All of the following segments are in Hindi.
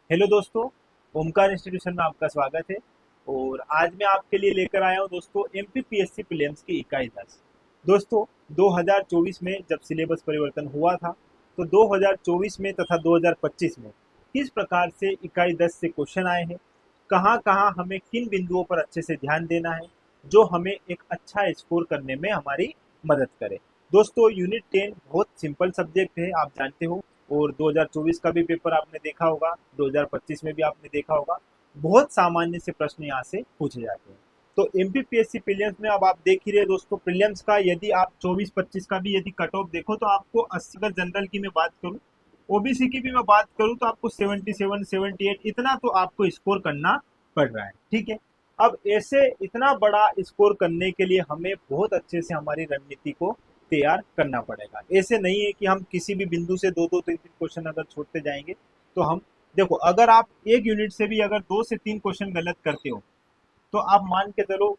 हेलो दोस्तों, ओमकार इंस्टीट्यूशन में आपका स्वागत है। और आज मैं आपके लिए लेकर आया हूँ दोस्तों एमपीपीएससी प्रीलिम्स की इकाई 10। दोस्तों 2024 में जब सिलेबस परिवर्तन हुआ था तो 2024 में तथा 2025 में किस प्रकार से इकाई 10 से क्वेश्चन आए हैं, कहाँ कहाँ हमें किन बिंदुओं पर अच्छे से ध्यान देना है जो हमें एक अच्छा स्कोर करने में हमारी मदद करे। दोस्तों यूनिट 10 बहुत सिंपल सब्जेक्ट है, आप जानते हो। और 2024 का भी पेपर आपने देखा होगा, 2025 में भी आपने देखा होगा। बहुत सामान्य से प्रश्न यहाँ से पूछे जाते हैं। तो एमपीपीएससी प्रीलिम्स में अब आप देख ही रहे दोस्तों, प्रीलिम्स का यदि आप 24-25 का भी यदि कट ऑफ देखो तो आपको 80, अगर जनरल की मैं बात करूं, ओबीसी की भी मैं बात करूं तो आपको 77 78 इतना तो आपको स्कोर करना पड़ रहा है। ठीक है। अब ऐसे इतना बड़ा स्कोर करने के लिए हमें बहुत अच्छे से हमारी रणनीति को तैयार करना पड़ेगा। ऐसे नहीं है कि हम किसी भी बिंदु से दो दो तीन तीन क्वेश्चन अगर छोड़ते जाएंगे तो हम देखो, अगर आप एक यूनिट से भी अगर 2 से 3 क्वेश्चन गलत करते हो तो आप मान के चलो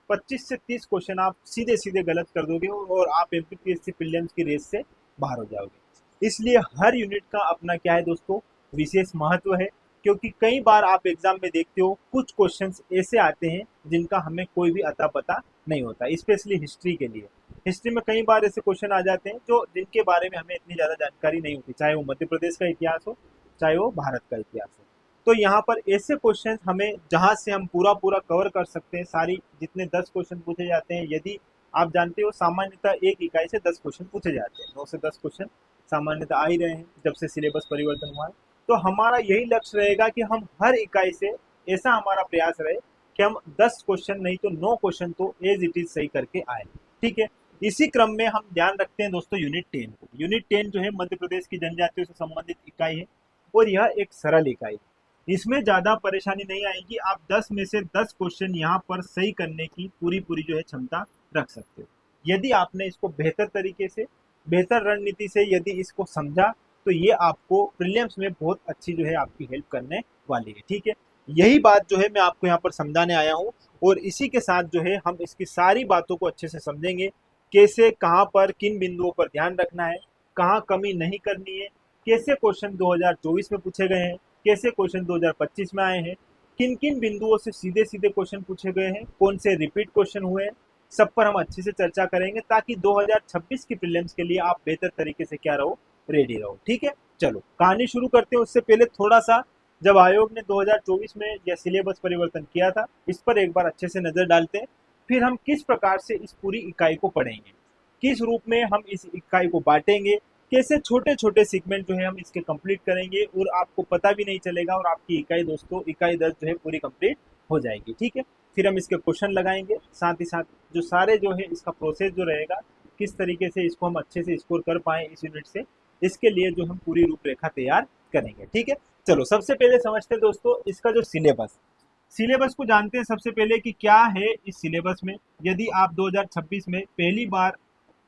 25 से 30 क्वेश्चन आप सीधे सीधे गलत कर दोगे और आप एमपीपीएससी प्रीलिम्स की रेस से बाहर हो जाओगे। इसलिए हर यूनिट का अपना क्या है दोस्तों, विशेष महत्व है। क्योंकि कई बार आप एग्जाम में देखते हो कुछ क्वेश्चंस ऐसे आते हैं जिनका हमें कोई भी अता पता नहीं होता, स्पेशली हिस्ट्री के लिए। हिस्ट्री में कई बार ऐसे क्वेश्चन आ जाते हैं जो जिनके बारे में हमें इतनी ज़्यादा जानकारी नहीं होती, चाहे वो मध्य प्रदेश का इतिहास हो, चाहे वो भारत का इतिहास हो। तो यहाँ पर ऐसे क्वेश्चन हमें जहाँ से हम पूरा पूरा कवर कर सकते हैं, सारी जितने 10 क्वेश्चन पूछे जाते हैं, यदि आप जानते हो सामान्यतः एक इकाई से 10 क्वेश्चन पूछे जाते हैं, 9 से 10 क्वेश्चन सामान्यतः आ ही रहे हैं जब से सिलेबस परिवर्तन हुआ है। तो हमारा यही लक्ष्य रहेगा कि हम हर इकाई से ऐसा हमारा प्रयास रहे कि हम 10 क्वेश्चन नहीं तो 9 क्वेश्चन तो एज इट इज सही करके आए। ठीक है। इसी क्रम में हम ध्यान रखते हैं दोस्तों यूनिट 10 को। यूनिट 10 जो है मध्य प्रदेश की जनजातियों से संबंधित इकाई है और यह एक सरल इकाई है। इसमें ज़्यादा परेशानी नहीं आएगी, आप 10 में से 10 क्वेश्चन यहाँ पर सही करने की पूरी पूरी जो है क्षमता रख सकते हो। यदि आपने इसको बेहतर तरीके से, बेहतर रणनीति से यदि इसको समझा तो ये आपको प्रीलिम्स में बहुत अच्छी जो है आपकी हेल्प करने वाली है। ठीक है। यही बात जो है मैं आपको यहाँ पर समझाने आया हूँ और इसी के साथ जो है हम इसकी सारी बातों को अच्छे से समझेंगे। कैसे, कहाँ पर, किन बिंदुओं पर ध्यान रखना है, कहाँ कमी नहीं करनी है, कैसे क्वेश्चन 2024 में पूछे गए हैं, कैसे क्वेश्चन 2025 में आए हैं, किन किन बिंदुओं से सीधे सीधे क्वेश्चन पूछे गए हैं, कौन से रिपीट क्वेश्चन हुए हैं, सब पर हम अच्छे से चर्चा करेंगे ताकि 2026 की प्रीलिम्स के लिए आप बेहतर तरीके से क्या रहो, रेडी रहो। ठीक है। चलो कहानी शुरू करते हैं। उससे पहले थोड़ा सा, जब आयोग ने 2024 में यह सिलेबस परिवर्तन किया था, इस पर एक बार अच्छे से नजर डालते हैं। फिर हम किस प्रकार से इस पूरी इकाई को पढ़ेंगे, किस रूप में हम इस इकाई को बांटेंगे, कैसे छोटे छोटे सेगमेंट जो है हम इसके कंप्लीट करेंगे और आपको पता भी नहीं चलेगा और आपकी इकाई दोस्तों, इकाई 10 जो है पूरी कंप्लीट हो जाएगी। ठीक है। फिर हम इसके क्वेश्चन लगाएंगे, साथ ही साथ जो सारे जो है इसका प्रोसेस जो रहेगा, किस तरीके से इसको हम अच्छे से स्कोर कर पाए इस यूनिट से, इसके लिए जो हम पूरी रूपरेखा तैयार करेंगे। ठीक है। चलो सबसे पहले समझते हैं दोस्तों इसका जो सिलेबस, सिलेबस को जानते हैं सबसे पहले कि क्या है इस सिलेबस में। यदि आप 2026 में पहली बार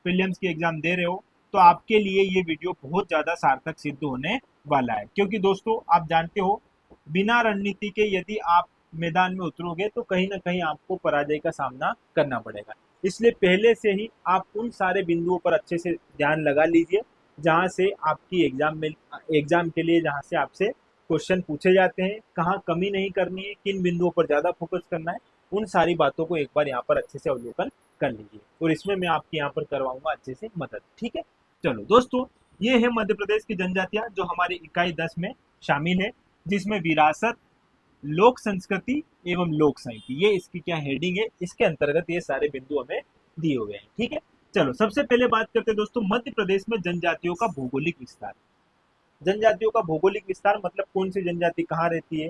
प्रीलिम्स की एग्जाम दे रहे हो तो आपके लिए ये वीडियो बहुत ज़्यादा सार्थक सिद्ध होने वाला है। क्योंकि दोस्तों आप जानते हो, बिना रणनीति के यदि आप मैदान में उतरोगे तो कहीं ना कहीं आपको पराजय का सामना करना पड़ेगा। इसलिए पहले से ही आप उन सारे बिंदुओं पर अच्छे से ध्यान लगा लीजिए जहाँ से आपकी एग्जाम के लिए जहाँ से आपसे क्वेश्चन पूछे जाते हैं, कहाँ कमी नहीं करनी है, किन बिंदुओं पर ज़्यादा फोकस करना है, उन सारी बातों को एक बार यहाँ पर अच्छे से अवलोकन कर लीजिए। और इसमें मैं आपकी यहाँ पर करवाऊंगा अच्छे से मदद। ठीक है। चलो दोस्तों, ये है मध्य प्रदेश की जनजातियां जो हमारी इकाई 10 में शामिल है, जिसमें विरासत, लोक संस्कृति एवं लोक साहित्य, ये इसकी क्या हेडिंग है, इसके अंतर्गत ये सारे बिंदु हमें दिए हुए हैं। ठीक है। चलो सबसे पहले बात करते हैं दोस्तों मध्य प्रदेश में जनजातियों का भौगोलिक विस्तार। जनजातियों का भौगोलिक विस्तार मतलब कौन सी जनजाति कहाँ रहती है,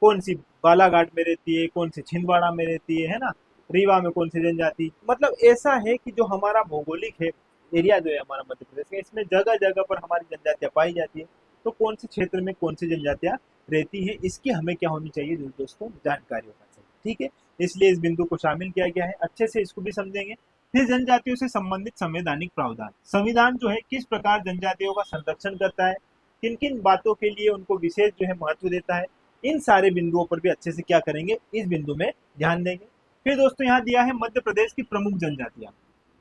कौन सी बालाघाट में रहती है, कौन सी छिंदवाड़ा में रहती है ना, रीवा में कौन सी जनजाति, मतलब ऐसा है कि जो हमारा भौगोलिक है, एरिया जो है हमारा मध्य प्रदेश में, इसमें जगह जगह पर हमारी जनजातियां पाई जाती है। तो कौन से क्षेत्र में कौन सी जनजातियां रहती है, इसकी हमें क्या होनी चाहिए दोस्तों, जानकारी होना चाहिए। ठीक है। इसलिए इस बिंदु को शामिल किया गया है, अच्छे से इसको भी समझेंगे। फिर जनजातियों से संबंधित संवैधानिक प्रावधान, संविधान जो है किस प्रकार जनजातियों का संरक्षण करता है, किन किन बातों के लिए उनको विशेष जो है महत्व देता है, इन सारे बिंदुओं पर भी अच्छे से क्या करेंगे, इस बिंदु में ध्यान देंगे। फिर दोस्तों यहाँ दिया है मध्य प्रदेश की प्रमुख जनजातियां।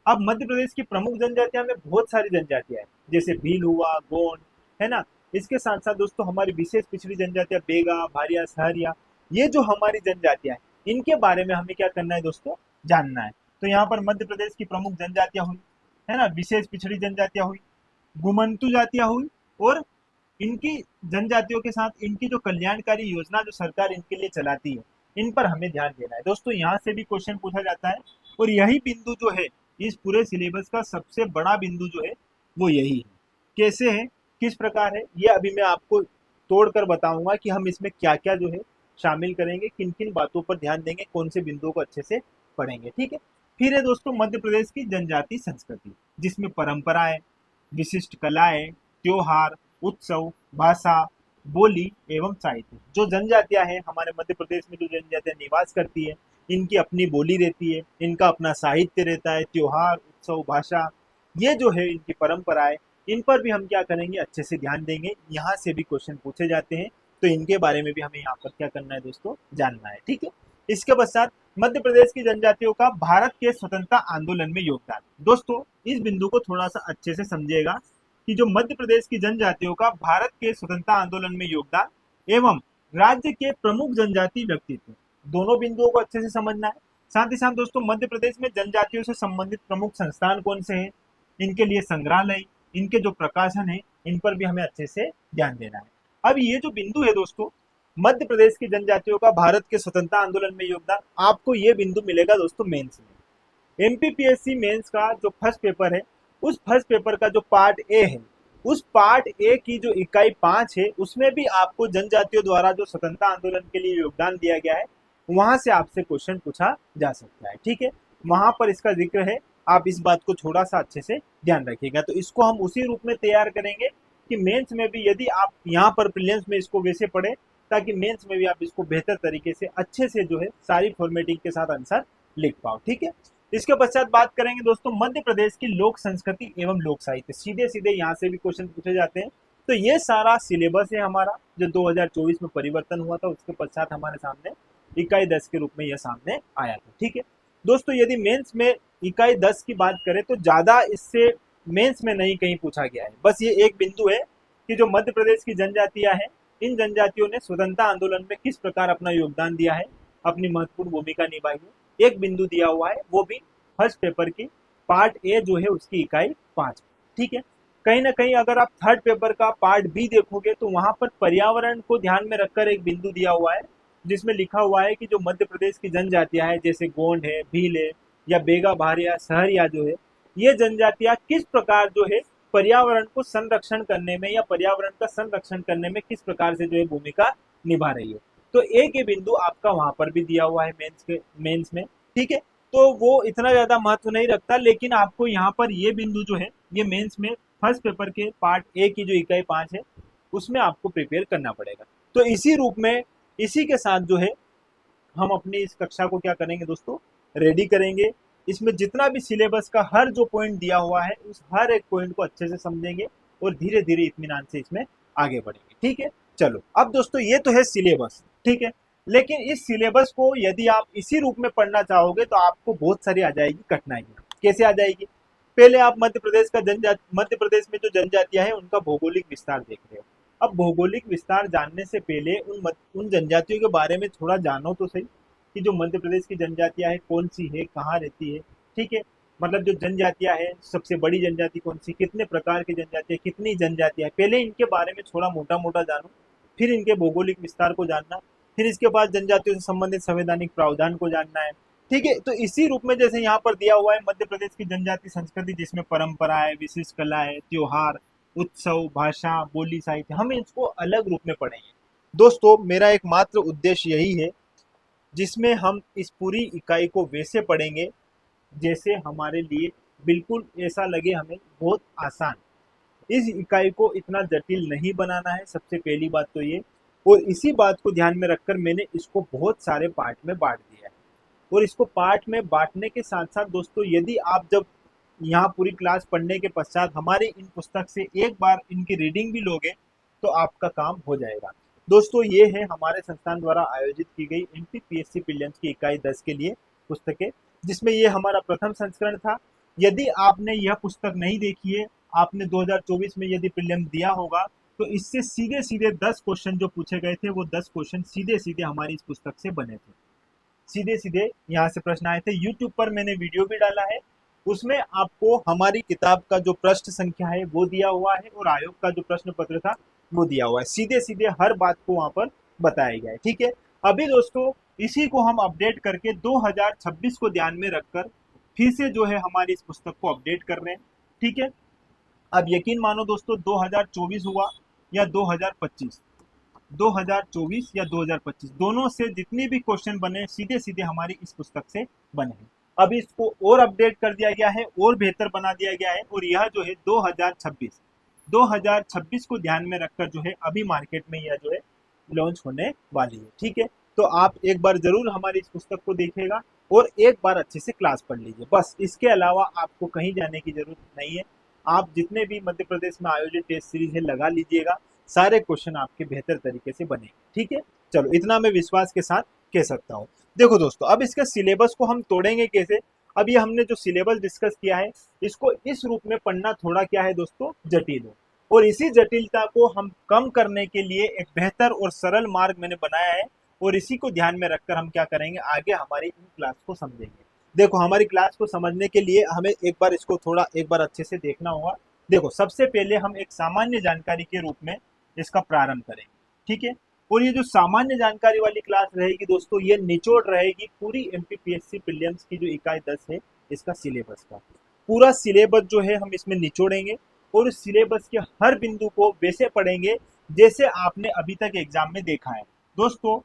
अब मध्य प्रदेश की प्रमुख जनजातियां में बहुत सारी जनजातियां हैं, जैसे भील हुआ, गोंड, है ना, इसके साथ साथ दोस्तों हमारी विशेष पिछड़ी जनजातियां बेगा, भारिया, सहरिया, ये जो हमारी जनजातियां हैं इनके बारे में हमें क्या करना है दोस्तों, जानना है। तो यहाँ पर मध्य प्रदेश की प्रमुख जनजातियां हुई, है ना, विशेष पिछड़ी जनजातियां हुई, घुमंतु जातियां हुई, और इनकी जनजातियों के साथ इनकी जो कल्याणकारी योजना जो सरकार इनके लिए चलाती है, इन पर हमें ध्यान देना है दोस्तों। यहाँ से भी क्वेश्चन पूछा जाता है, और यही बिंदु जो है इस पूरे सिलेबस का सबसे बड़ा बिंदु जो है वो यही है। कैसे है, किस प्रकार है, ये अभी मैं आपको तोड़कर बताऊंगा कि हम इसमें क्या क्या जो है शामिल करेंगे, किन किन बातों पर ध्यान देंगे, कौन से बिंदुओं को अच्छे से पढ़ेंगे। ठीक है। फिर है दोस्तों मध्य प्रदेश की जनजाति संस्कृति, जिसमें परंपराएं, विशिष्ट कलाएं, त्योहार, उत्सव, भाषा, बोली एवं साहित्य। जो जनजातियां हैं हमारे मध्य प्रदेश में, जो जनजातियां निवास करती है, इनकी अपनी बोली रहती है, इनका अपना साहित्य रहता है, त्योहार, उत्सव, भाषा, ये जो है इनकी परंपराएं, इन पर भी हम क्या करेंगे, अच्छे से ध्यान देंगे। यहाँ से भी क्वेश्चन पूछे जाते हैं, तो इनके बारे में भी हमें यहाँ पर क्या करना है दोस्तों, जानना है। ठीक है। इसके पश्चात मध्य प्रदेश की जनजातियों का भारत के स्वतंत्रता आंदोलन में योगदान। दोस्तों इस बिंदु को थोड़ा सा अच्छे से समझिएगा कि जो मध्य प्रदेश की जनजातियों का भारत के स्वतंत्रता आंदोलन में योगदान एवं राज्य के प्रमुख जनजाति व्यक्तित्व, दोनों बिंदुओं को अच्छे से समझना है। साथ ही साथ दोस्तों मध्य प्रदेश में जनजातियों से संबंधित प्रमुख संस्थान कौन से हैं, इनके लिए संग्रहालय, इनके जो प्रकाशन है, इन पर भी हमें अच्छे से ध्यान देना है। अब ये जो बिंदु है दोस्तों, मध्य प्रदेश की जनजातियों का भारत के स्वतंत्रता आंदोलन में योगदान, आपको ये बिंदु मिलेगा दोस्तों मेंस में। एमपीपीएससी मेंस का जो फर्स्ट पेपर है, उस फर्स्ट पेपर का जो पार्ट ए है, उस पार्ट ए की जो इकाई 5 है, उसमें भी आपको जनजातियों द्वारा जो स्वतंत्रता आंदोलन के लिए योगदान दिया गया है, वहां से आपसे क्वेश्चन पूछा जा सकता है। ठीक है, वहां पर इसका जिक्र है, आप इस बात को थोड़ा सा अच्छे से ध्यान रखिएगा। तो इसको हम उसी रूप में तैयार करेंगे कि मेंस में भी यदि आप यहाँ पर प्रीलिम्स में इसको वैसे पढ़े, ताकि मेंस में भी आप इसको बेहतर तरीके से अच्छे से जो है सारी फॉर्मेटिंग के साथ आंसर लिख पाओ। ठीक है। इसके पश्चात बात करेंगे दोस्तों मध्य प्रदेश की लोक संस्कृति एवं लोक साहित्य। सीधे सीधे यहाँ से भी क्वेश्चन पूछे जाते हैं। तो ये सारा सिलेबस है हमारा, जो 2024 में परिवर्तन हुआ था, उसके पश्चात हमारे सामने इकाई 10 के रूप में यह सामने आया था। ठीक है दोस्तों, यदि मेंस में इकाई 10 की बात करें तो ज्यादा इससे मेंस में नहीं कहीं पूछा गया है। बस ये एक बिंदु है कि जो मध्य प्रदेश की जनजातियां हैं, इन जनजातियों ने स्वतंत्रता आंदोलन में किस प्रकार अपना योगदान दिया है, अपनी महत्वपूर्ण भूमिका निभाई है, एक बिंदु दिया हुआ है, वो भी फर्स्ट पेपर की पार्ट ए जो है उसकी इकाई 5। ठीक है। कहीं ना कहीं अगर आप थर्ड पेपर का पार्ट बी देखोगे तो वहां पर पर्यावरण को ध्यान में रखकर एक बिंदु दिया हुआ है, जिसमें लिखा हुआ है कि जो मध्य प्रदेश की जनजातियां हैं, जैसे गोंड है, भील है, या बेगा, भारिया, सहरिया जो है, ये जनजातियां किस प्रकार जो है पर्यावरण को संरक्षण करने में या पर्यावरण का संरक्षण करने में किस प्रकार से जो है भूमिका निभा रही है। तो एक ये बिंदु आपका वहां पर भी दिया हुआ है मेंस में। ठीक है, तो वो इतना ज्यादा महत्व नहीं रखता, लेकिन आपको यहाँ पर ये बिंदु जो है ये मेंस में फर्स्ट पेपर के पार्ट ए की जो इकाई 5 है उसमें आपको प्रिपेयर करना पड़ेगा। तो इसी रूप में, इसी के साथ जो है हम अपनी इस कक्षा को क्या करेंगे दोस्तों, रेडी करेंगे। इसमें जितना भी सिलेबस का हर जो पॉइंट दिया हुआ है, उस हर एक पॉइंट को अच्छे से समझेंगे और धीरे धीरे इत्मीनान से इसमें आगे बढ़ेंगे। ठीक है, चलो अब दोस्तों ये तो है सिलेबस। ठीक है, लेकिन इस सिलेबस को यदि आप इसी रूप में पढ़ना चाहोगे तो आपको बहुत सारी आ जाएगी कठिनाइयाँ। कैसे आ जाएगी, पहले आप मध्य प्रदेश में जो जनजातियां हैं उनका भौगोलिक विस्तार देख रहे हो। अब भौगोलिक विस्तार जानने से पहले उन जनजातियों के बारे में थोड़ा जानो तो सही, कि जो मध्य प्रदेश की जनजातियां है कौन सी है, कहाँ रहती है। ठीक है, मतलब जो जनजातियां है, सबसे बड़ी जनजाति कौन सी, कितने प्रकार की जनजातियां, कितनी जनजातियां, पहले इनके बारे में थोड़ा मोटा मोटा जानो, फिर इनके भौगोलिक विस्तार को जानना, फिर इसके बाद जनजातियों से संबंधित संवैधानिक प्रावधान को जानना है। ठीक है, तो इसी रूप में जैसे यहाँ पर दिया हुआ है मध्य प्रदेश की जनजाति संस्कृति, जिसमें परंपराएं, विशिष्ट कलाएं, त्योहार, उत्सव, भाषा, बोली, साहित्य, हम इसको अलग रूप में पढ़ेंगे। दोस्तों मेरा एकमात्र उद्देश्य यही है, जिसमें हम इस पूरी इकाई को वैसे पढ़ेंगे जैसे हमारे लिए बिल्कुल ऐसा लगे हमें बहुत आसान। इस इकाई को इतना जटिल नहीं बनाना है, सबसे पहली बात तो ये, और इसी बात को ध्यान में रखकर मैंने इसको बहुत सारे पार्ट में बांट दिया है। और इसको पार्ट में बांटने के साथ साथ दोस्तों, यदि आप जब यहाँ पूरी क्लास पढ़ने के पश्चात हमारी इन पुस्तक से एक बार इनकी रीडिंग भी लोगे तो आपका काम हो जाएगा। दोस्तों ये है हमारे संस्थान द्वारा आयोजित की गई एमपीपीएससी प्रीलिम्स की इकाई 10 के लिए पुस्तकें, जिसमें ये हमारा प्रथम संस्करण था। यदि आपने यह पुस्तक नहीं देखी है, आपने 2024 में यदि प्रीलिम्स दिया होगा तो इससे सीधे सीधे 10 क्वेश्चन जो पूछे गए थे वो 10 क्वेश्चन सीधे सीधे हमारी इस पुस्तक से बने थे। सीधे सीधे यहाँ से प्रश्न आए थे। यूट्यूब पर मैंने वीडियो भी डाला है, उसमें आपको हमारी किताब का जो प्रश्न संख्या है वो दिया हुआ है और आयोग का जो प्रश्न पत्र था वो दिया हुआ है। सीधे सीधे हर बात को वहां पर बताया गया है। ठीक है, अभी दोस्तों इसी को हम अपडेट करके 2026 को ध्यान में रखकर फिर से जो है हमारी इस पुस्तक को अपडेट कर रहे हैं। ठीक है, अब यकीन मानो दोस्तों 2024 हुआ या 2025, 2024 या 2025 दोनों से जितने भी क्वेश्चन बने सीधे सीधे हमारी इस पुस्तक से बने हैं। अब इसको और अपडेट कर दिया गया है और बेहतर बना दिया गया है और यह जो है 2026 को ध्यान में रखकर जो है अभी मार्केट में यह जो है लॉन्च होने वाली है। ठीक है, तो आप एक बार जरूर हमारी इस पुस्तक को देखिएगा और एक बार अच्छे से क्लास पढ़ लीजिए। बस इसके अलावा आपको कहीं जाने की जरूरत नहीं है। आप जितने भी मध्य प्रदेश में आयोजित टेस्ट सीरीज है लगा लीजिएगा, सारे क्वेश्चन आपके बेहतर तरीके से बनेंगे। ठीक है, चलो इतना मैं विश्वास के साथ कह सकता हूँ। देखो दोस्तों, अब इसके सिलेबस को हम तोड़ेंगे कैसे। अब ये हमने जो सिलेबस डिस्कस किया है इसको इस रूप में पढ़ना थोड़ा क्या है दोस्तों जटिल है, और इसी जटिलता को हम कम करने के लिए एक बेहतर और सरल मार्ग मैंने बनाया है और इसी को ध्यान में रखकर हम क्या करेंगे, आगे हमारी इन क्लास को समझेंगे। देखो, हमारी क्लास को समझने के लिए हमें एक बार इसको थोड़ा एक बार अच्छे से देखना होगा। देखो, सबसे पहले हम एक सामान्य जानकारी के रूप में इसका प्रारंभ करेंगे। ठीक है, और ये जो सामान्य जानकारी वाली क्लास रहेगी दोस्तों, ये निचोड़ रहेगी पूरी एमपीपीएससी प्रीलिम्स की जो इकाई 10 है इसका सिलेबस का। पूरा सिलेबस जो है हम इसमें निचोड़ेंगे और उस सिलेबस के हर बिंदु को वैसे पढ़ेंगे जैसे आपने अभी तक एग्जाम में देखा है। दोस्तों,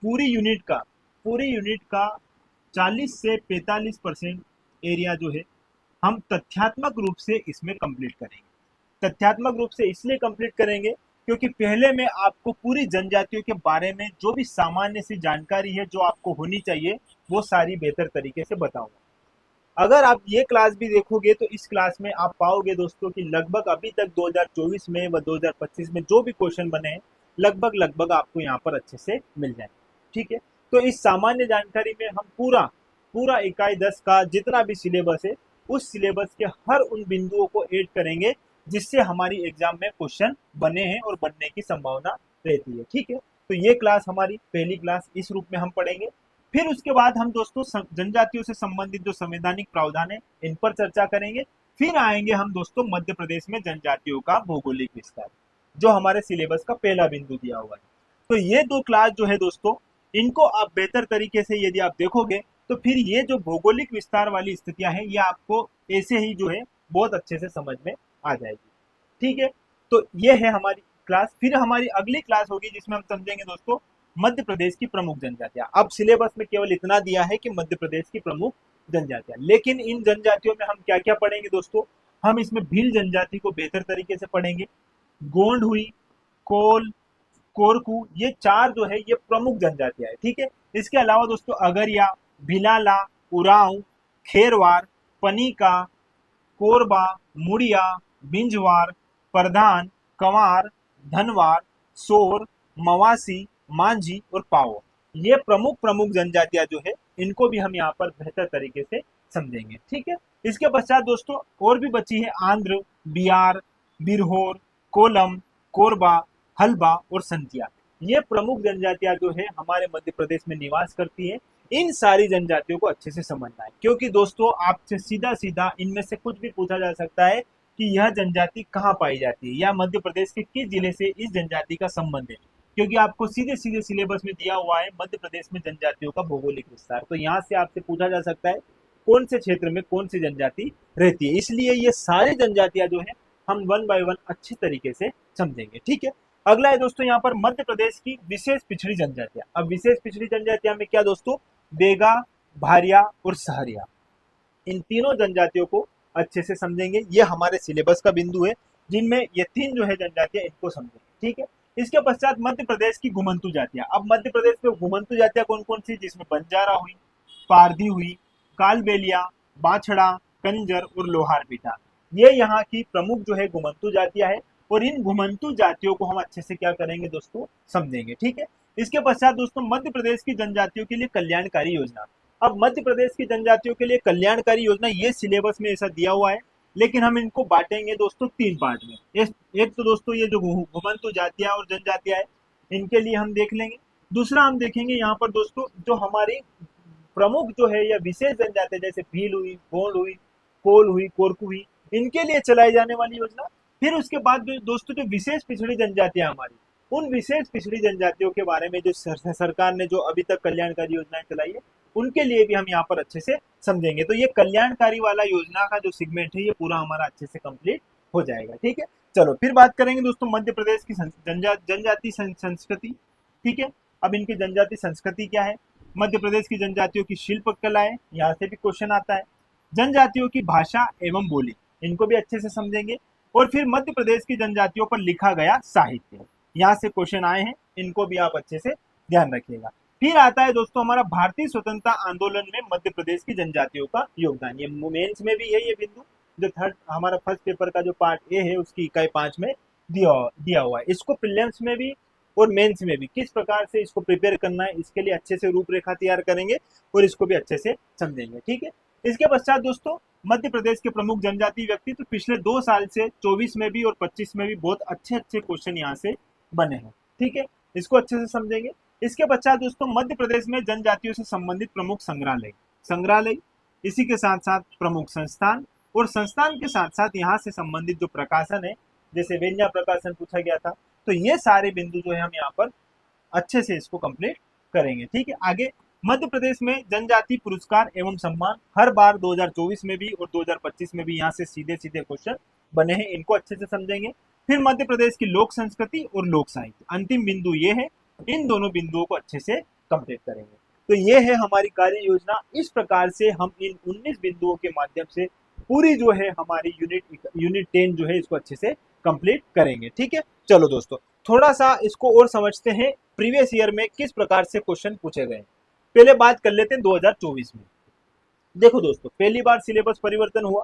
पूरी यूनिट का 40 से 45% एरिया जो है हम तथ्यात्मक रूप से इसमें कंप्लीट करेंगे। तथ्यात्मक रूप से इसलिए कंप्लीट करेंगे क्योंकि पहले मैं आपको पूरी जनजातियों के बारे में जो भी सामान्य सी जानकारी है जो आपको होनी चाहिए वो सारी बेहतर तरीके से बताऊंगा। अगर आप ये क्लास भी देखोगे तो इस क्लास में आप पाओगे दोस्तों कि लगभग अभी तक 2024 में व 2025 में जो भी क्वेश्चन बने हैं लगभग आपको यहाँ पर अच्छे से मिल जाएंगे। ठीक है, तो इस सामान्य जानकारी में हम पूरा इकाई 10 का जितना भी सिलेबस है उस सिलेबस के हर उन बिंदुओं को ऐड करेंगे जिससे हमारी एग्जाम में क्वेश्चन बने हैं और बनने की संभावना रहती है। ठीक है, तो ये क्लास हमारी पहली क्लास इस रूप में हम पढ़ेंगे। फिर उसके बाद हम दोस्तों जनजातियों से संबंधित जो संवैधानिक प्रावधान है इन पर चर्चा करेंगे। फिर आएंगे हम दोस्तों मध्य प्रदेश में जनजातियों का भौगोलिक विस्तार, जो हमारे सिलेबस का पहला बिंदु दिया हुआ है। तो ये दो क्लास जो है दोस्तों, इनको आप बेहतर तरीके से यदि आप देखोगे तो फिर ये जो भौगोलिक विस्तार वाली स्थितियां हैं ये आपको ऐसे ही जो है बहुत अच्छे से समझ में आ जाएगी। ठीक है, तो ये है हमारी क्लास। फिर हमारी अगली क्लास होगी जिसमें हम समझेंगे दोस्तों मध्य प्रदेश की प्रमुख जनजातियां। अब सिलेबस में केवल इतना दिया है कि मध्य प्रदेश की प्रमुख जनजातियां, लेकिन इन जनजातियों में हम क्या क्या पढ़ेंगे दोस्तों, हम इसमें भील जनजाति को बेहतर तरीके से पढ़ेंगे। गोंड हुई, कोल, कोरकू, ये चार जो है ये प्रमुख जनजातियां है। ठीक है, इसके अलावा दोस्तों अगरिया, भिलाला, उरांव, खेरवार, पनीका, कोरबा, मुड़िया, बिंजवार, प्रधान, कंवार, धनवार, सोर, मवासी, मांझी और पाओ, ये प्रमुख जनजातियां जो है इनको भी हम यहाँ पर बेहतर तरीके से समझेंगे। ठीक है, इसके पश्चात दोस्तों और भी बची है आंध्र, बिहार, बिरहोर, कोलम, कोरबा, हल्बा और संतिया। ये प्रमुख जनजातियां जो है हमारे मध्य प्रदेश में निवास करती है। इन सारी जनजातियों को अच्छे से समझना है, क्योंकि दोस्तों आपसे सीधा सीधा इनमें से कुछ भी पूछा जा सकता है कि यह जनजाति कहाँ पाई जाती है या मध्य प्रदेश के किस जिले से इस जनजाति का संबंध है, क्योंकि आपको सीधे सीधे सिलेबस में दिया हुआ है मध्य प्रदेश में जनजातियों का भौगोलिक विस्तार। तो यहाँ से आपसे पूछा जा सकता है कौन से क्षेत्र में कौन सी जनजाति रहती है, इसलिए ये सारी जनजातियां जो है हम वन बाय वन अच्छी तरीके से समझेंगे। ठीक है, अगला है दोस्तों यहाँ पर मध्य प्रदेश की विशेष पिछड़ी जनजातियां। अब विशेष पिछड़ी जनजातियां में क्या दोस्तों, बेगा, भारिया और सहरिया, इन तीनों जनजातियों को अच्छे से समझेंगे। ये हमारे सिलेबस का बिंदु है जिनमें ये तीन जो है जनजातियां इनको समझेंगे। ठीक है, इसके पश्चात मध्य प्रदेश की घुमंतु जातियां। अब मध्य प्रदेश में घुमंतु जातियां कौन कौन सी, जिसमें बंजारा हुई, पारधी हुई, कालबेलिया, बाछड़ा, कंजर और लोहार पीटा, ये यहाँ की प्रमुख जो है घुमंतु जातियां है और इन घुमंतु जातियों को हम अच्छे से क्या करेंगे दोस्तों, समझेंगे। ठीक है, इसके पश्चात दोस्तों मध्य प्रदेश की जनजातियों के लिए कल्याणकारी योजना। अब मध्य प्रदेश की जनजातियों के लिए कल्याणकारी योजना ये सिलेबस में ऐसा दिया हुआ है लेकिन हम इनको बांटेंगे दोस्तों 3 पार्ट में। एक तो दोस्तों ये जो घुमंतु जातियां और जनजातियां है, इनके लिए हम देख लेंगे। दूसरा हम देखेंगे यहाँ पर दोस्तों जो हमारी प्रमुख जो है या विशेष जनजातियां, जैसे भील हुई, गोंड हुई, कोल हुई, कोरकू हुई, इनके लिए चलाई जाने वाली योजना। फिर उसके बाद जो दोस्तों जो विशेष पिछड़ी जनजातियां हमारी, उन विशेष पिछड़ी जनजातियों के बारे में जो सरकार ने जो अभी तक कल्याणकारी योजनाएं चलाई है, उनके लिए भी हम यहाँ पर अच्छे से समझेंगे। तो ये कल्याणकारी वाला योजना का जो सेगमेंट है ये पूरा हमारा अच्छे से कंप्लीट हो जाएगा। ठीक है, चलो फिर बात करेंगे दोस्तों मध्य प्रदेश की जनजाति संस्कृति। ठीक है, अब इनकी जनजाति संस्कृति क्या है। मध्य प्रदेश की जनजातियों की शिल्प कलाएं, यहाँ से भी क्वेश्चन आता है। जनजातियों की भाषा एवं बोली, इनको भी अच्छे से समझेंगे। और फिर मध्य प्रदेश की जनजातियों पर लिखा गया साहित्य, यहाँ से क्वेश्चन आए हैं, इनको भी आप अच्छे से ध्यान रखिएगा। फिर आता है दोस्तों हमारा भारतीय स्वतंत्रता आंदोलन में मध्य प्रदेश की जनजातियों का योगदान। ये मेंस में भी है ये बिंदु, जो थर्ड हमारा फर्स्ट पेपर का जो पार्ट ए है उसकी इकाई 5 में दिया हुआ है। इसको प्रीलिम्स में भी और मेंस में भी किस प्रकार से इसको प्रिपेयर करना है, इसके लिए अच्छे से रूपरेखा तैयार करेंगे और इसको भी अच्छे से समझेंगे। ठीक है, इसके पश्चात दोस्तों मध्य प्रदेश के प्रमुख जनजाति व्यक्ति, तो पिछले 2 साल से 24 में भी और 25 में भी बहुत अच्छे अच्छे क्वेश्चन यहाँ से बने हैं। ठीक है, इसको अच्छे से समझेंगे। इसके पश्चात दोस्तों मध्य प्रदेश में जनजातियों से संबंधित प्रमुख संग्रहालय, इसी के साथ साथ प्रमुख संस्थान, और संस्थान के साथ साथ यहाँ से संबंधित जो प्रकाशन है, जैसे वेन्या प्रकाशन पूछा गया था, तो ये सारे बिंदु जो है हम यहाँ पर अच्छे से इसको कंप्लीट करेंगे। ठीक है, आगे मध्य प्रदेश में जनजाति पुरस्कार एवं सम्मान, हर बार 2024 में भी और 2025 में भी यहाँ से सीधे सीधे क्वेश्चन बने हैं, इनको अच्छे से समझेंगे। फिर मध्य प्रदेश की लोक संस्कृति और लोक साहित्य, अंतिम बिंदु ये है, इन दोनों बिंदुओं को अच्छे से कंप्लीट करेंगे। तो ये है हमारी कार्य योजना। इस प्रकार से हम इन 19 बिंदुओं के माध्यम से पूरी जो है हमारी यूनिट 10 जो है इसको अच्छे से कंप्लीट करेंगे। ठीक है, चलो दोस्तों थोड़ा सा इसको और समझते हैं प्रीवियस ईयर में किस प्रकार से क्वेश्चन पूछे गए। पहले बात कर लेते हैं 2024 में। देखो दोस्तों, पहली बार सिलेबस परिवर्तन हुआ।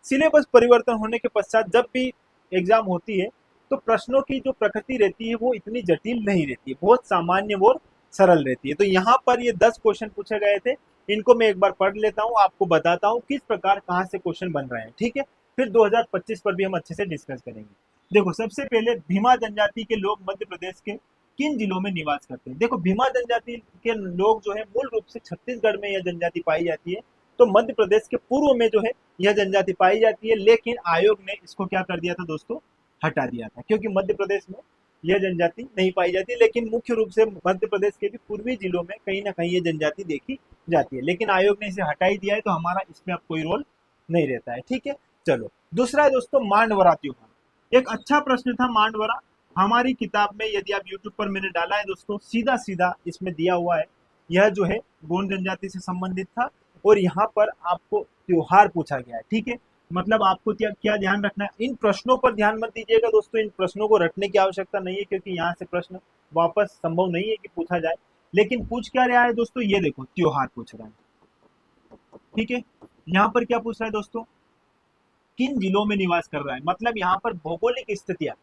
सिलेबस परिवर्तन होने के पश्चात जब भी एग्जाम होती है तो प्रश्नों की जो प्रकृति रहती है वो इतनी जटिल नहीं रहती है, बहुत सामान्य और सरल रहती है। तो यहाँ पर ये 10 क्वेश्चन पूछे गए थे, इनको मैं एक बार पढ़ लेता हूँ, आपको बताता हूँ किस प्रकार कहाँ से क्वेश्चन बन रहे हैं। ठीक है, फिर 2025 पर भी हम अच्छे से डिस्कस करेंगे। देखो, सबसे पहले भीमा जनजाति के लोग मध्य प्रदेश के किन जिलों में निवास करते हैं। देखो, भीमा जनजाति के लोग जो है मूल रूप से छत्तीसगढ़ में यह जनजाति पाई जाती है, तो मध्य प्रदेश के पूर्व में जो है यह जनजाति पाई जाती है। लेकिन आयोग ने इसको क्या कर दिया था दोस्तों, हटा दिया था, क्योंकि मध्य प्रदेश में यह जनजाति नहीं पाई जाती। लेकिन मुख्य रूप से मध्य प्रदेश के भी पूर्वी जिलों में कहीं ना कहीं ये जनजाति देखी जाती है, लेकिन आयोग ने इसे हटा ही दिया है, तो हमारा इसमें अब कोई रोल नहीं रहता है। ठीक है, चलो दूसरा है दोस्तों मांडवरा त्योहार। एक अच्छा प्रश्न था मांडवरा, हमारी किताब में, यदि आप यूट्यूब पर मैंने डाला है दोस्तों, सीधा सीधा इसमें दिया हुआ है। यह जो है गोंड जनजाति से संबंधित था और यहाँ पर आपको त्योहार पूछा गया है। ठीक है, मतलब आपको क्या क्या ध्यान रखना है, इन प्रश्नों पर ध्यान मत दीजिएगा दोस्तों, इन प्रश्नों को रटने की आवश्यकता नहीं है, क्योंकि यहाँ से प्रश्न वापस संभव नहीं है कि पूछा जाए। लेकिन पूछ क्या रहा है दोस्तों, ये देखो त्योहार पूछ रहा है। ठीक है, यहाँ पर क्या पूछ रहा है दोस्तों, किन जिलों में निवास कर रहा है, मतलब यहाँ पर भौगोलिक स्थितियां,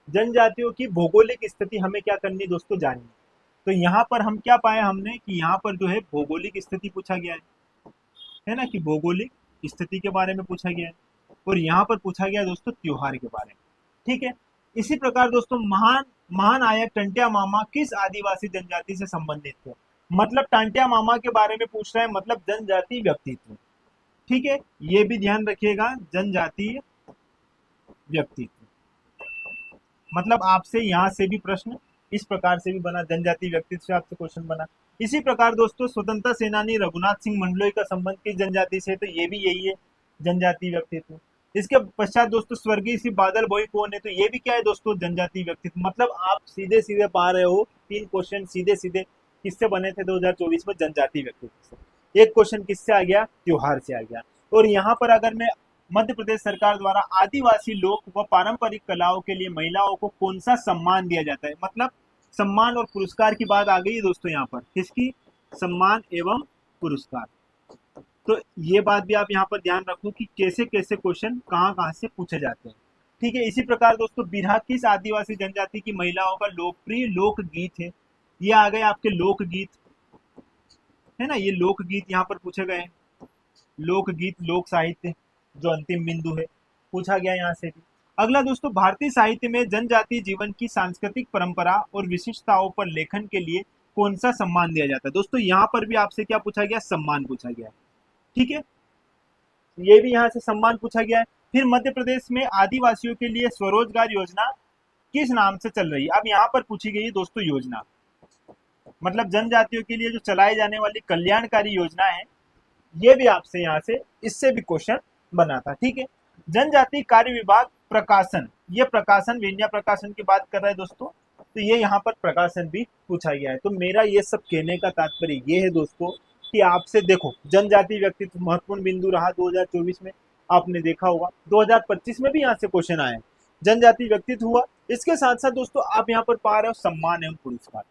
जनजातियों की भौगोलिक स्थिति हमें क्या करनी दोस्तों, जाननी। तो यहाँ पर हम क्या पाए हमने कि यहाँ पर जो है भौगोलिक स्थिति पूछा गया है ना, कि भौगोलिक स्थिति के बारे में पूछा गया है, और यहाँ पर पूछा गया दोस्तों त्योहार के बारे में। ठीक है, इसी प्रकार दोस्तों महान आयक टंट्या मामा किस आदिवासी जनजाति से संबंधित थे, मतलब टांटिया मामा के बारे में पूछ रहा है, मतलब जनजाति व्यक्तित्व। ठीक है, ये भी ध्यान रखिएगा, जनजातीय व्यक्तित्व, मतलब आपसे यहाँ से भी प्रश्न इस प्रकार से भी बना, जनजाति व्यक्तित्व से आपसे क्वेश्चन बना। इसी प्रकार दोस्तों स्वतंत्रता सेनानी रघुनाथ सिंह मंडलोई का संबंध किस जनजाति से, तो ये भी यही है, जनजाति व्यक्तित्व। इसके पश्चात दोस्तों स्वर्गीय श्री बादल भाई कौन है, तो ये भी क्या है दोस्तों, जनजाति व्यक्तित्व। मतलब आप सीधे सीधे पा रहे हो, 3 क्वेश्चन सीधे सीधे किससे बने थे 2024 में, जनजाति व्यक्तित्व से। एक क्वेश्चन किससे आ गया, त्योहार से आ गया। और यहाँ पर अगर मैं मध्य प्रदेश सरकार द्वारा आदिवासी लोक व पारंपरिक कलाओं के लिए महिलाओं को कौन सा सम्मान दिया जाता है, मतलब सम्मान और पुरस्कार की बात आ गई है दोस्तों यहाँ पर, किसकी, सम्मान एवं पुरस्कार। तो ये बात भी आप यहाँ पर ध्यान रखो कि कैसे कैसे क्वेश्चन कहाँ कहाँ से पूछे जाते हैं। ठीक है, इसी प्रकार दोस्तों बिरहा किस आदिवासी जनजाति की महिलाओं का लोकप्रिय लोकगीत है, ये आ गए आपके लोकगीत, है ना, ये लोकगीत यहाँ पर पूछे गए हैं। लोकगीत लोक साहित्य जो अंतिम बिंदु है। पूछा गया यहाँ से भी। अगला दोस्तों, भारतीय साहित्य में जनजातीय जीवन की सांस्कृतिक परंपरा और विशिष्टताओं पर लेखन के लिए कौन सा सम्मान दिया जाता है? दोस्तों यहाँ पर भी आपसे क्या पूछा गया? सम्मान पूछा गया है। ठीक है, ये भी यहाँ से सम्मान पूछा गया है। फिर मध्य प्रदेश में आदिवासियों के लिए स्वरोजगार योजना किस नाम से चल रही है? अब यहाँ पर पूछी गई है दोस्तों योजना, मतलब जनजातियों के लिए जो चलाई जाने वाली कल्याणकारी योजना है, ये भी आपसे यहाँ से इससे भी क्वेश्चन बना था। ठीक है, जनजाति कार्य विभाग प्रकाशन, ये प्रकाशन विन्या प्रकाशन की बात कर रहा है दोस्तों, तो ये यहाँ पर प्रकाशन भी पूछा गया है। तो मेरा ये सब कहने का तात्पर्य ये है दोस्तों कि आपसे देखो, जनजाति व्यक्तित्व महत्वपूर्ण बिंदु रहा 2024 में, आपने देखा होगा 2025 में भी यहाँ से क्वेश्चन आए, जनजाति व्यक्तित्व हुआ। इसके साथ साथ दोस्तों आप यहाँ पर पा रहे हो सम्मान एवं पुरस्कार।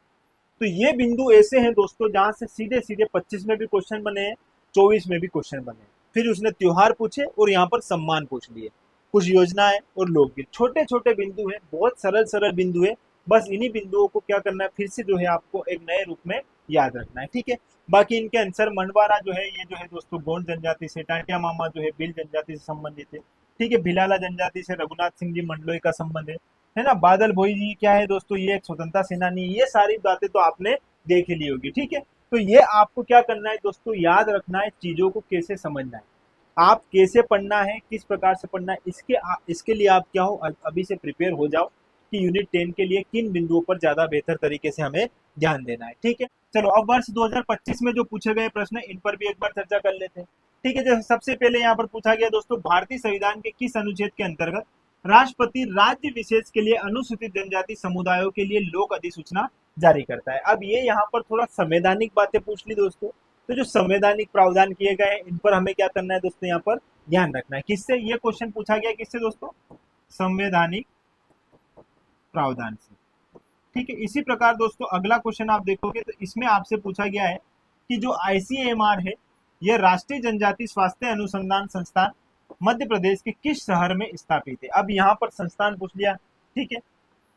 तो ये बिंदु ऐसे हैं दोस्तों जहां से सीधे सीधे 25 में भी क्वेश्चन बने हैं, 24 में भी क्वेश्चन बने हैं। फिर उसने त्योहार पूछे और यहाँ पर सम्मान पूछ लिए, कुछ योजनाएं और लोकगीत, छोटे छोटे बिंदु हैं, बहुत सरल सरल बिंदु है। बस इन्हीं बिंदुओं को क्या करना है, फिर से जो है आपको एक नए रूप में याद रखना है। ठीक है, बाकी इनके आंसर, मंडवारा जो है ये जो है दोस्तों गोंड जनजाति से, टाटिया मामा जो है भील जनजाति से संबंधित है। ठीक है, भिलाला जनजाति से रघुनाथ सिंह जी मंडलोई का संबंध है ना। बादल भोई जी क्या है दोस्तों, ये एक स्वतंत्रता सेनानी। ये सारी बातें तो आपने देख ली होगी। ठीक है, तो ये आपको क्या करना है दोस्तों, याद रखना है, चीजों को कैसे समझना है, आप कैसे पढ़ना है, किस प्रकार से पढ़ना है, इसके लिए आप क्या हो, अभी से प्रिपेयर हो जाओ कि यूनिट 10 के लिए किन बिंदुओं पर ज्यादा बेहतर तरीके से हमें ध्यान देना है। ठीक है, चलो अब वर्ष 2025 में जो पूछे गए प्रश्न, इन पर भी एक बार चर्चा कर लेते हैं। ठीक है, जैसे सबसे पहले यहाँ पर पूछा गया दोस्तों, भारतीय संविधान के किस अनुच्छेद के अंतर्गत राष्ट्रपति राज्य विशेष के लिए अनुसूचित जनजाति समुदायों के लिए लोक अधिसूचना जारी करता है? अब ये यहाँ पर थोड़ा संवैधानिक बातें पूछ ली दोस्तों, तो जो संवैधानिक प्रावधान किए गए हैं इन पर हमें क्या करना है दोस्तों, यहाँ पर ध्यान रखना है। किससे ये क्वेश्चन पूछा गया, किससे दोस्तों? संवैधानिक प्रावधान से। ठीक है, इसी प्रकार दोस्तों अगला क्वेश्चन आप देखोगे तो इसमें आपसे पूछा गया है कि जो ICMR है, यह राष्ट्रीय जनजाति स्वास्थ्य अनुसंधान संस्थान मध्य प्रदेश के किस शहर में स्थापित है? अब यहाँ पर संस्थान पूछ लिया। ठीक है,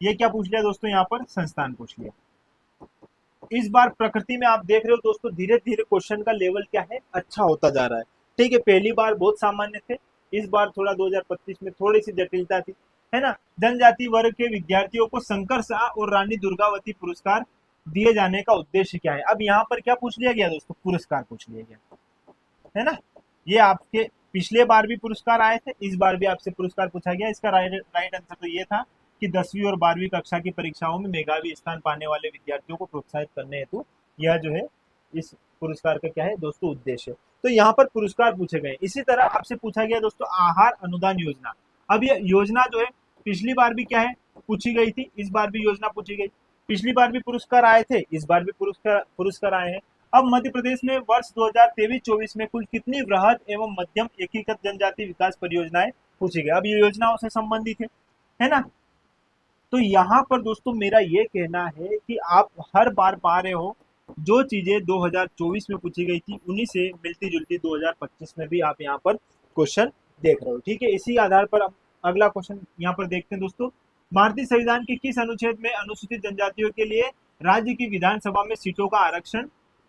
ये क्या पूछ लिया दोस्तों, यहाँ पर संस्थान पूछ लिया। इस बार प्रकृति में आप देख रहे हो दोस्तों, धीरे धीरे क्वेश्चन का लेवल क्या है, अच्छा होता जा रहा है। ठीक है, पहली बार बहुत सामान्य थे, इस बार थोड़ा 2025 में थोड़ी सी जटिलता थी, है ना। जनजाति वर्ग के विद्यार्थियों को शंकर शाह और रानी दुर्गावती पुरस्कार दिए जाने का उद्देश्य क्या है? अब यहाँ पर क्या पूछ लिया गया दोस्तों, पुरस्कार पूछ लिया गया, है ना। ये आपके पिछले बार भी पुरस्कार आए थे, इस बार भी आपसे पुरस्कार पूछा गया। इसका राइट आंसर तो ये था कि 10वीं और 12वीं कक्षा की परीक्षाओं में मेधावी स्थान पाने वाले विद्यार्थियों को प्रोत्साहित करने हेतु यह जो है इस पुरस्कार का क्या है दोस्तों, उद्देश्य। तो यहाँ पर पुरस्कार पूछे गए। इसी तरह आपसे पूछा गया दोस्तों आहार अनुदान योजना। अब यह योजना जो है पिछली बार भी क्या है पूछी गई थी, इस बार भी योजना पूछी गई। पिछली बार भी पुरस्कार आए थे, इस बार भी पुरस्कार आए हैं। अब मध्य प्रदेश में वर्ष 2023-24 में कुल कितनी वृहद एवं मध्यम एकीकृत जनजाति विकास परियोजनाएं पूछी गई? अब ये योजनाओं से संबंधित है ना। तो यहाँ पर दोस्तों मेरा ये कहना है कि आप हर बार पा रहे हो, जो चीजें 2024 में पूछी गई थी उन्हीं से मिलती जुलती 2025 में भी आप यहाँ पर क्वेश्चन देख रहे हो। ठीक है, इसी आधार पर अगला क्वेश्चन यहाँ पर देखते हैं दोस्तों, भारतीय संविधान के किस अनुच्छेद में अनुसूचित जनजातियों के लिए राज्य की विधानसभा में सीटों का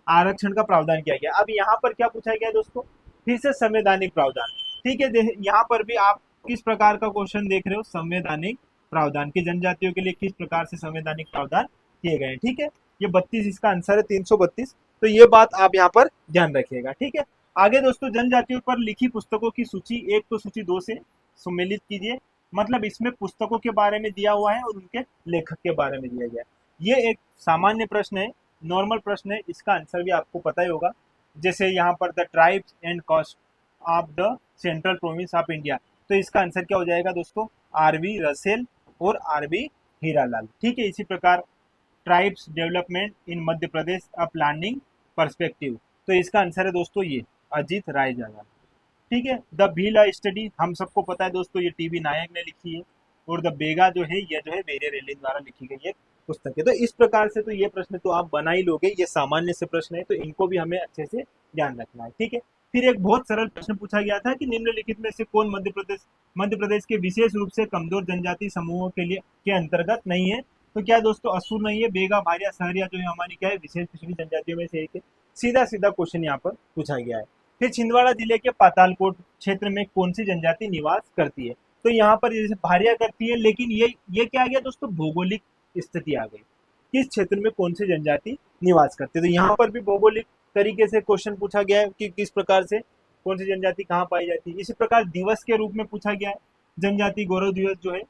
आरक्षण का प्रावधान किया गया? अब यहाँ पर क्या पूछा गया दोस्तों, फिर से संवैधानिक प्रावधान। ठीक है, यहाँ पर भी आप किस प्रकार का क्वेश्चन देख रहे हो, संवैधानिक प्रावधान की जनजातियों के लिए किस प्रकार से संवैधानिक प्रावधान किए गए हैं। ठीक है, ये 32 इसका आंसर है, 332। तो ये बात आप यहाँ पर ध्यान रखिएगा। ठीक है, आगे दोस्तों जनजातियों पर लिखी पुस्तकों की सूची 1 तो सूची 2 से सम्मिलित कीजिए। मतलब इसमें पुस्तकों के बारे में दिया हुआ है और उनके लेखक के बारे में दिया गया है। ये एक सामान्य प्रश्न है, नॉर्मल प्रश्न है, इसका आंसर भी आपको पता ही होगा। जैसे यहाँ पर the tribes and cost of the central province of India, तो इसका आंसर क्या हो जाएगा दोस्तों, RV रसेल और RB हीरालाल। ठीक है, इसी प्रकार tribes development in Madhya Pradesh a planning perspective, तो इसका आंसर है दोस्तों ये अजीत राय जागा। ठीक है, द भील स्टडी हम सबको पता है दोस्तों, ये TB नायक ने लिखी है। और द बेगा जो है ये जो है वेरे रेलिन द्वारा लिखी गई एक पुस्तक है। तो इस प्रकार से तो ये प्रश्न तो आप बना ही लोगे, ये सामान्य से प्रश्न है, तो इनको भी हमें अच्छे से ध्यान रखना है। ठीक है, फिर एक बहुत सरल प्रश्न पूछा गया था कि निम्नलिखित में से कौन मध्य प्रदेश के विशेष रूप से कमजोर जनजाति समूहों के अंतर्गत नहीं है? तो क्या दोस्तों, असुर नहीं है, बेगा, भारिया, सहरिया जो है हमारी क्या है विशेष पिछड़ी जनजातियों में से एक है। सीधा सीधा क्वेश्चन यहाँ पर पूछा गया है। फिर छिंदवाड़ा जिले के पातालकोट क्षेत्र में कौन सी जनजाति निवास करती है? तो यहाँ पर जैसे भारिया करती है, लेकिन ये क्या आ गया दोस्तों, भौगोलिक स्थिति आ गई, किस क्षेत्र में कौन सी जनजाति निवास करते। तो यहाँ पर भी भौगोलिक तरीके से क्वेश्चन पूछा गया है कि किस प्रकार से कौन सी जनजाति कहाँ पाई जाती है। इसी प्रकार दिवस के रूप में पूछा गया है, जनजाति गौरव दिवस जो है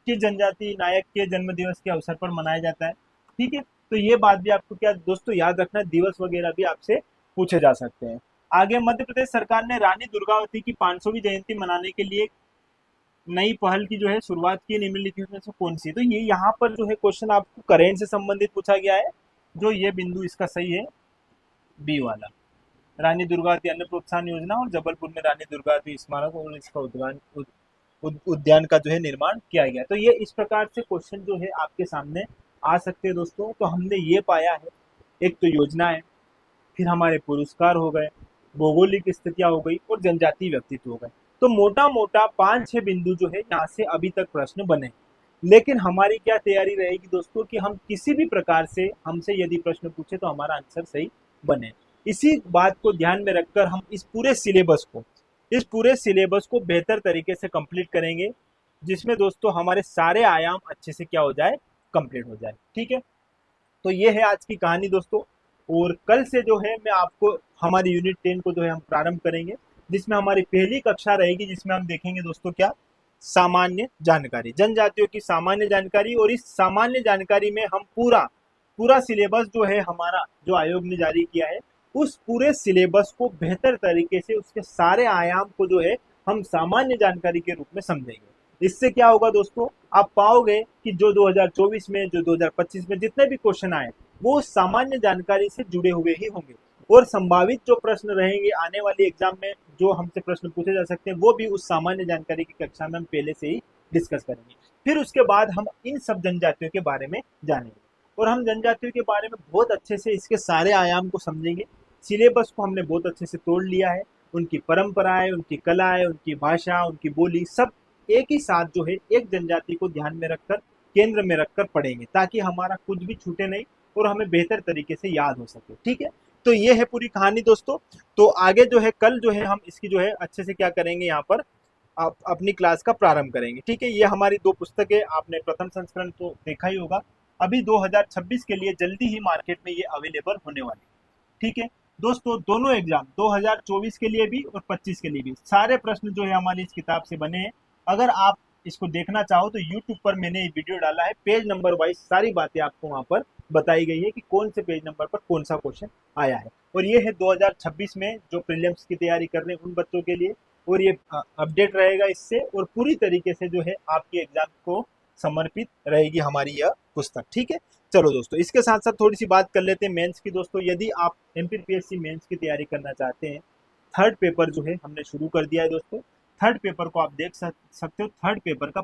किस जनजाति नायक के जन्म दिवस के अवसर पर मनाया जाता है। ठीक है, तो ये बात भी आपको क्या दोस्तों याद रखना, दिवस वगैरह भी आपसे पूछे जा सकते हैं। आगे मध्य प्रदेश सरकार ने रानी दुर्गावती की 500वीं जयंती मनाने के लिए नई पहल की जो है शुरुआत की, निम्नलिखित में से कौन सी। तो ये यहाँ पर जो है क्वेश्चन आपको करेंट से संबंधित पूछा गया है, जो ये बिंदु इसका सही है बी वाला, रानी दुर्गावती अन्न प्रोत्साहन योजना और जबलपुर में रानी दुर्गावती स्मारक और इसका उद्यान का जो है निर्माण किया गया। तो ये इस प्रकार से क्वेश्चन जो है आपके सामने आ सकते हैं दोस्तों। तो हमने ये पाया है, एक तो योजना है, फिर हमारे पुरस्कार हो गए, भौगोलिक स्थितियां हो गई और जनजातीय व्यक्तित्व हो गए। तो मोटा मोटा 5-6 बिंदु जो है यहाँ से अभी तक प्रश्न बने। लेकिन हमारी क्या तैयारी रहेगी दोस्तों कि हम किसी भी प्रकार से हमसे यदि प्रश्न पूछे तो हमारा आंसर सही बने। इसी बात को ध्यान में रखकर हम इस पूरे सिलेबस को बेहतर तरीके से कंप्लीट करेंगे, जिसमें दोस्तों हमारे सारे आयाम अच्छे से क्या हो जाए, कंप्लीट हो जाए। ठीक है, तो ये है आज की कहानी दोस्तों। और कल से जो है मैं आपको हमारी यूनिट 10 को जो है हम प्रारंभ करेंगे, जिसमें हमारी पहली कक्षा रहेगी, जिसमें हम देखेंगे दोस्तों क्या, सामान्य जानकारी, जनजातियों की सामान्य जानकारी। और इस सामान्य जानकारी में हम पूरा सिलेबस जो है हमारा, जो आयोग ने जारी किया है, उस पूरे सिलेबस को बेहतर तरीके से उसके सारे आयाम को जो है हम सामान्य जानकारी के रूप में समझेंगे। इससे क्या होगा दोस्तों, आप पाओगे कि जो 2024 में, जो 2025 में जितने भी क्वेश्चन आए वो सामान्य जानकारी से जुड़े हुए ही होंगे। और संभावित जो प्रश्न रहेंगे आने वाली एग्जाम में, जो हमसे प्रश्न पूछे जा सकते हैं, वो भी उस सामान्य जानकारी की कक्षा में हम पहले से ही डिस्कस करेंगे। फिर उसके बाद हम इन सब जनजातियों के बारे में जानेंगे और हम जनजातियों के बारे में बहुत अच्छे से इसके सारे आयाम को समझेंगे। सिलेबस को हमने बहुत अच्छे से तोड़ लिया है, उनकी परंपराएं, उनकी कलाएं, उनकी भाषा, उनकी बोली, सब एक ही साथ जो है एक जनजाति को ध्यान में रखकर, केंद्र में रखकर पढ़ेंगे, ताकि हमारा कुछ भी छूटे नहीं और हमें बेहतर तरीके से याद हो सके। ठीक है, तो ये है पूरी कहानी दोस्तों। तो आगे जो है कल जो है हम इसकी जो है अच्छे से क्या करेंगे, यहाँ पर आप अपनी क्लास का प्रारंभ करेंगे। ठीक है, ये हमारी 2 पुस्तकें, आपने प्रथम संस्करण तो देखा ही होगा, अभी 2026 के लिए जल्दी ही मार्केट में ये अवेलेबल होने वाली। ठीक है दोस्तों, दोनों एग्जाम 2024 के लिए भी और 25 के लिए भी सारे प्रश्न जो है हमारी इस किताब से बने हैं। अगर आप इसको देखना चाहो तो YouTube पर मैंने वीडियो डाला है, पेज नंबर वाइज सारी बातें आपको वहां पर बताई गई है कि कौन से पेज नंबर पर कौन सा क्वेश्चन आया है। और ये है 2026 में जो प्रीलिम्स की तैयारी कर रहे हैं उन बच्चों के लिए, और ये अपडेट रहेगा इससे, और पूरी तरीके से जो है आपकी एग्जाम को समर्पित रहेगी हमारी यह पुस्तक। ठीक है, चलो दोस्तों, इसके साथ साथ थोड़ी सी बात कर लेते हैं मेंस की दोस्तों। यदि आप MPPSC मेंस की तैयारी करना चाहते हैं, थर्ड पेपर जो है हमने शुरू कर दिया है दोस्तों। थर्ड पेपर को आप देख सकते हो, थर्ड पेपर का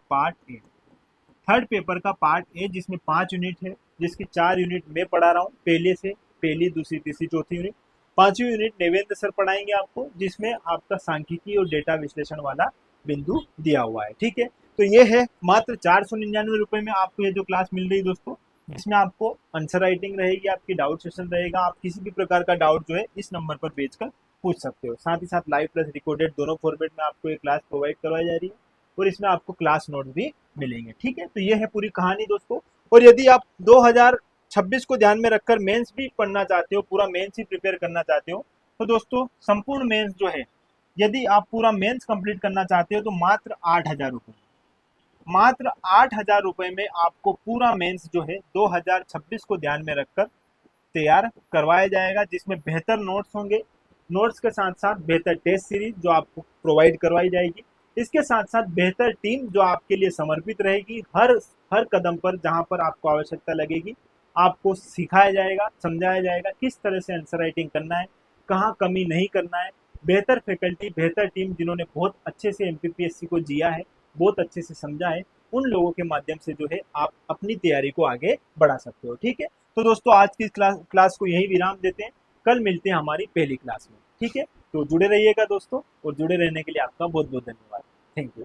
पार्ट ए, जिसमें 5 यूनिट है, जिसकी 4 यूनिट मैं पढ़ा रहा हूँ पहले से, पहली, दूसरी, तीसरी, चौथी यूनिट। 5वीं यूनिट देवेंद्र सर पढ़ाएंगे आपको, जिसमें आपका सांख्यिकी और डेटा विश्लेषण वाला बिंदु दिया हुआ है। ठीक है, तो ये है मात्र 499 रुपए में आपको ये जो क्लास मिल रही है दोस्तों, जिसमें आपको आंसर राइटिंग रहेगी, आपकी डाउट सेशन रहेगा, आप किसी भी प्रकार का डाउट जो है इस नंबर पर भेजकर पूछ सकते हो। साथ ही साथ लाइव प्लस रिकॉर्डेड दोनों फॉर्मेट में आपको ये क्लास प्रोवाइड करवाई जा रही है, और इसमें आपको क्लास नोट भी मिलेंगे। ठीक है, तो ये है पूरी कहानी दोस्तों। और यदि आप 2026 को ध्यान में रखकर मेंस भी पढ़ना चाहते हो, पूरा मेंस ही प्रिपेयर करना चाहते हो, तो दोस्तों संपूर्ण मेंस जो है, यदि आप पूरा मेंस कंप्लीट करना चाहते हो तो मात्र 8,000 रुपये, मात्र 8,000 रुपये में आपको पूरा मेंस जो है 2026 को ध्यान में रखकर तैयार करवाया जाएगा, जिसमें बेहतर नोट्स होंगे, नोट्स के साथ साथ बेहतर टेस्ट सीरीज जो आपको प्रोवाइड करवाई जाएगी। इसके साथ साथ बेहतर टीम जो आपके लिए समर्पित रहेगी, हर कदम पर जहां पर आपको आवश्यकता लगेगी आपको सिखाया जाएगा, समझाया जाएगा किस तरह से आंसर राइटिंग करना है, कहाँ कमी नहीं करना है। बेहतर फैकल्टी, बेहतर टीम जिन्होंने बहुत अच्छे से MPPSC को जिया है, बहुत अच्छे से समझा है, उन लोगों के माध्यम से जो है आप अपनी तैयारी को आगे बढ़ा सकते हो। ठीक है, तो दोस्तों आज की क्लास को यही विराम देते हैं, कल मिलते हैं हमारी पहली क्लास में। ठीक है, तो जुड़े रहिएगा दोस्तों, और जुड़े रहने के लिए आपका बहुत बहुत धन्यवाद। Thank you.